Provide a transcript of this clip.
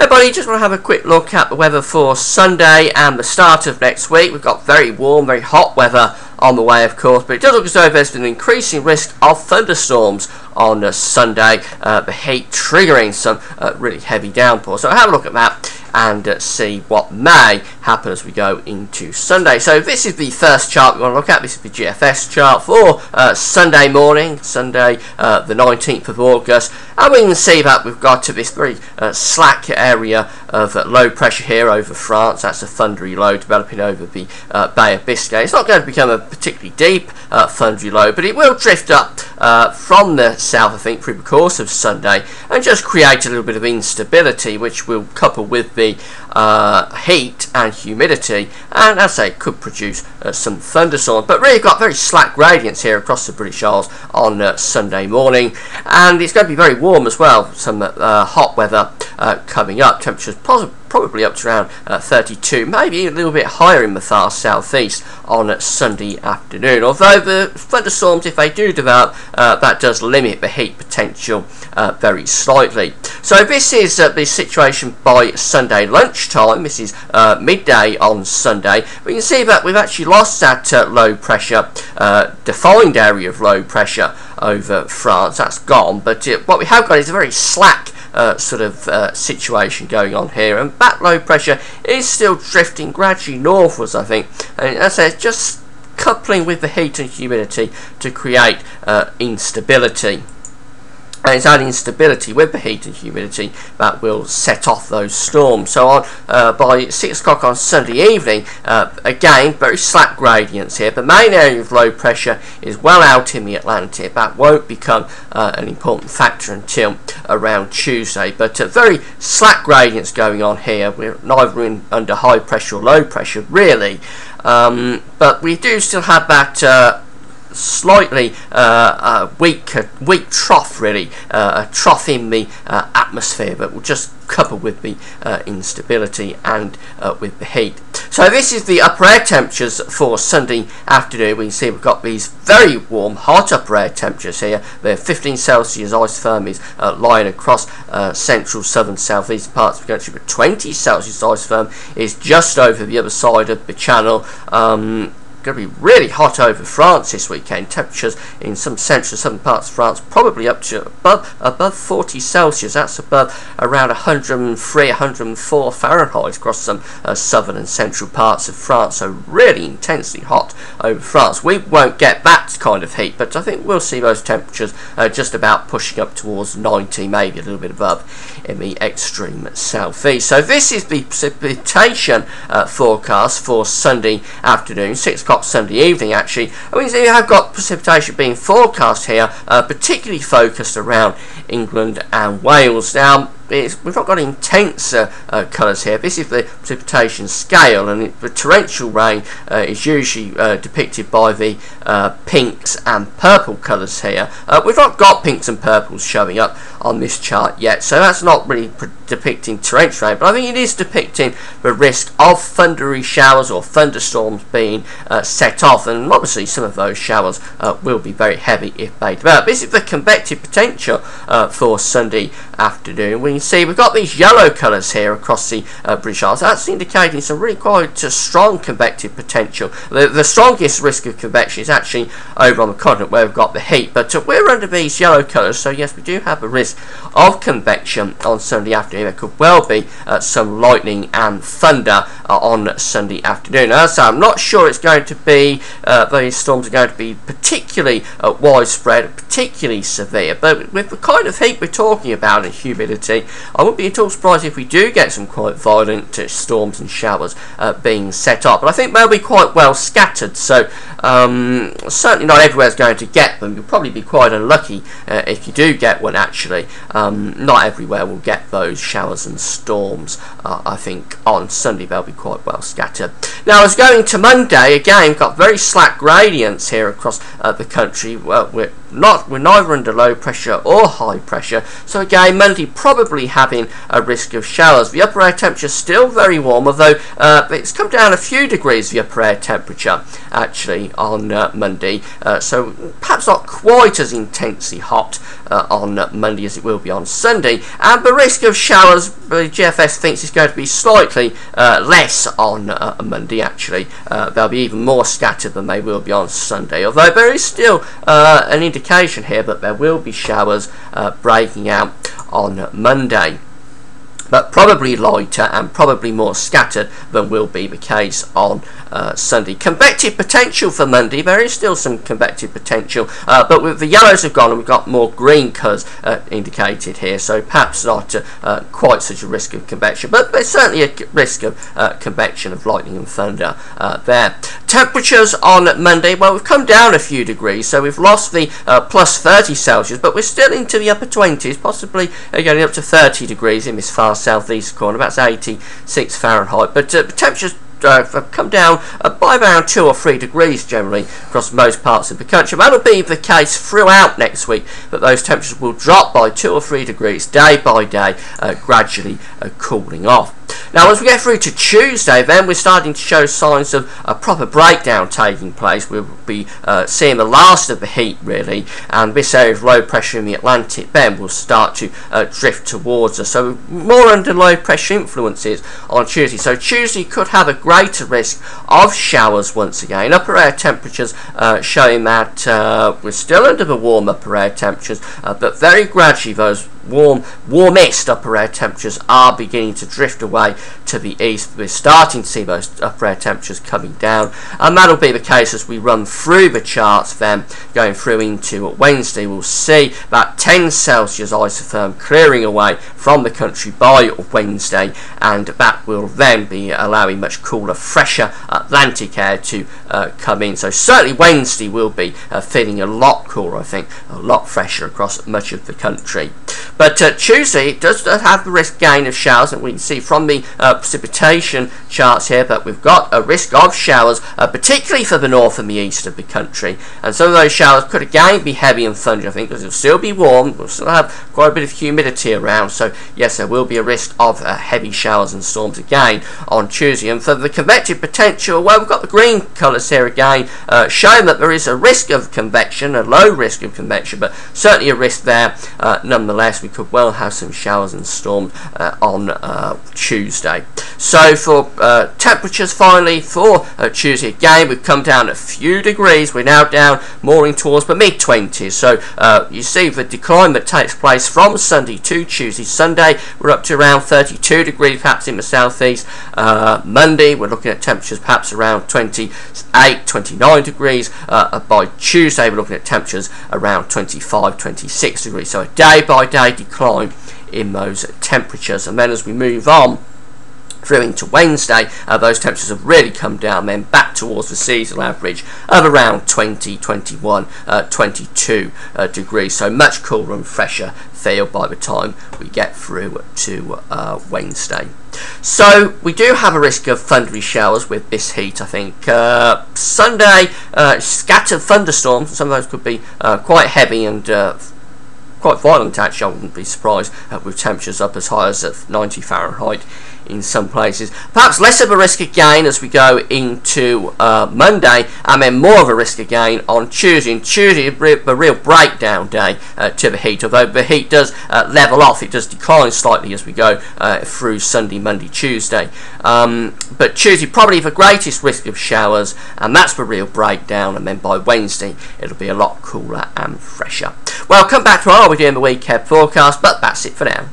Hey buddy, just want to have a quick look at the weather for Sunday and the start of next week. We've got very warm, very hot weather on the way, of course, but it does look as though there's an increasing risk of thunderstorms on Sunday, the heat triggering some really heavy downpours. So I'll have a look at that and see what may happen as we go into Sunday. So this is the first chart we want to look at. This is the GFS chart for Sunday morning, Sunday the 19th of August, and we can see that we've got to this very slack area of low pressure here over France. That's a thundery low developing over the Bay of Biscay. It's not going to become a particularly deep thundery low, but it will drift up from the south, I think, through the course of Sunday and just create a little bit of instability, which will couple with the heat and humidity, and as I say, could produce some thunderstorms. But really got very slack gradients here across the British Isles on Sunday morning, and it's going to be very warm as well. Some hot weather coming up. Temperatures probably up to around 32, maybe a little bit higher in the far southeast on Sunday afternoon. Although the thunderstorms, if they do develop, that does limit the heat potential very slightly. So this is the situation by Sunday lunchtime. This is midday on Sunday. We can see that we've actually lost that low pressure, defined area of low pressure over France. That's gone, but what we have got is a very slack sort of situation going on here, and that low pressure is still drifting gradually northwards, I think, and as I say, just coupling with the heat and humidity to create instability. And it's that instability with the heat and humidity that will set off those storms. So on by 6 o'clock on Sunday evening, again, very slack gradients here. The main area of low pressure is well out in the Atlantic. That won't become an important factor until around Tuesday. But very slack gradients going on here. We're neither under high pressure or low pressure, really. But we do still have that slightly weak trough, really, a trough in the atmosphere that will just couple with the instability and with the heat. So this is the upper air temperatures for Sunday afternoon. We can see we've got these very warm, hot upper air temperatures here. The 15 Celsius ice firm is lying across central, southern, southeastern parts of the country, but 20 Celsius ice firm is just over the other side of the channel. Going to be really hot over France this weekend. Temperatures in some central southern parts of France probably up to above 40 Celsius. That's above around 103, 104 Fahrenheit across some southern and central parts of France. So really intensely hot over France. We won't get that kind of heat, but I think we'll see those temperatures just about pushing up towards 90, maybe a little bit above in the extreme southeast. So this is the precipitation forecast for Sunday afternoon, 6 o'clock Sunday evening, actually. I mean, so you have got precipitation being forecast here, particularly focused around England and Wales. Now, we've not got intense colours here. This is the precipitation scale, and the torrential rain is usually depicted by the pinks and purple colours here. We've not got pinks and purples showing up on this chart yet, so that's not really depicting torrential rain, but I think it is depicting the risk of thundery showers or thunderstorms being set off, and obviously some of those showers will be very heavy if they develop. This is the convective potential for Sunday afternoon. We can see we've got these yellow colours here across the British Isles. That's indicating some really quite strong convective potential. The strongest risk of convection is actually over on the continent where we've got the heat, but we're under these yellow colours, so yes, we do have a risk of convection on Sunday afternoon. There could well be some lightning and thunder on Sunday afternoon. As I say, I'm not sure it's going to be, these storms are going to be particularly widespread, particularly severe, but with the kind of heat we're talking about and humidity, I wouldn't be at all surprised if we do get some quite violent storms and showers being set up. But I think they'll be quite well scattered, so certainly not everywhere's going to get them. You'll probably be quite unlucky if you do get one, actually. Not everywhere will get those showers and storms. I think on Sunday they'll be quite well scattered. Now, as going to Monday, again, got very slack gradients here across the country. Well, we're neither under low pressure or high pressure, so again, Monday probably having a risk of showers. The upper air temperature still very warm, although it's come down a few degrees, the upper air temperature, actually, on Monday, so perhaps not quite as intensely hot on Monday as it will be on Sunday, and the risk of showers, the GFS thinks, is going to be slightly less on Monday. Actually, they'll be even more scattered than they will be on Sunday, although there is still an indication here that there will be showers breaking out on Monday, but probably lighter and probably more scattered than will be the case on Sunday. Convective potential for Monday, there is still some convective potential, but with the yellows have gone and we've got more green colours indicated here, so perhaps not quite such a risk of convection, but there's certainly a risk of convection of lightning and thunder there. Temperatures on Monday, well, we've come down a few degrees, so we've lost the plus 30 Celsius, but we're still into the upper 20s, possibly going up to 30 degrees in this far southeast corner. That's 86 Fahrenheit, but temperatures have come down by around 2 or 3 degrees generally across most parts of the country. That'll be the case throughout next week, but those temperatures will drop by 2 or 3 degrees day by day, gradually cooling off. Now, as we get through to Tuesday, then we're starting to show signs of a proper breakdown taking place. We'll be seeing the last of the heat, really, and this area of low pressure in the Atlantic then will start to drift towards us. So more under low pressure influences on Tuesday. So Tuesday could have a greater risk of showers once again. Upper air temperatures showing that we're still under the warm upper air temperatures, but very gradually those warmest upper air temperatures are beginning to drift away to the east. We're starting to see those upper air temperatures coming down, and that'll be the case as we run through the charts then going through into Wednesday. We'll see that 10 Celsius isotherm clearing away from the country by Wednesday, and that will then be allowing much cooler, fresher Atlantic air to come in. So certainly Wednesday will be feeling a lot cooler, I think, a lot fresher across much of the country. But Tuesday does have the risk gain of showers, and we can see from the precipitation charts here that we've got a risk of showers, particularly for the north and the east of the country. And some of those showers could again be heavy and thundery, I think, because it'll still be warm, we'll still have quite a bit of humidity around. So yes, there will be a risk of heavy showers and storms again on Tuesday. And for the convective potential, well, we've got the green colours here again, showing that there is a risk of convection, a low risk of convection, but certainly a risk there nonetheless. We could well have some showers and storms on Tuesday. So for temperatures finally for Tuesday, again we've come down a few degrees. We're now down more in towards the mid-20s. So you see the decline that takes place from Sunday to Tuesday. Sunday we're up to around 32 degrees perhaps in the southeast. Monday we're looking at temperatures perhaps around 28, 29 degrees. By Tuesday we're looking at temperatures around 25, 26 degrees. So a day by day decline in those temperatures, and then as we move on through into Wednesday, those temperatures have really come down then back towards the seasonal average of around 20, 21, 22 degrees. So much cooler and fresher feel by the time we get through to Wednesday. So we do have a risk of thundery showers with this heat, I think. Sunday, scattered thunderstorms. Some of those could be quite heavy and quite violent, actually. I wouldn't be surprised with temperatures up as high as 90 Fahrenheit in some places. Perhaps less of a risk again as we go into Monday, and then more of a risk again on Tuesday. And Tuesday is a real breakdown day to the heat, although the heat does level off. It does decline slightly as we go through Sunday, Monday, Tuesday. But Tuesday probably the greatest risk of showers, and that's the real breakdown, and then by Wednesday it'll be a lot cooler and fresher. Well, come back to our Are We Doing the Week ahead forecast, but that's it for now.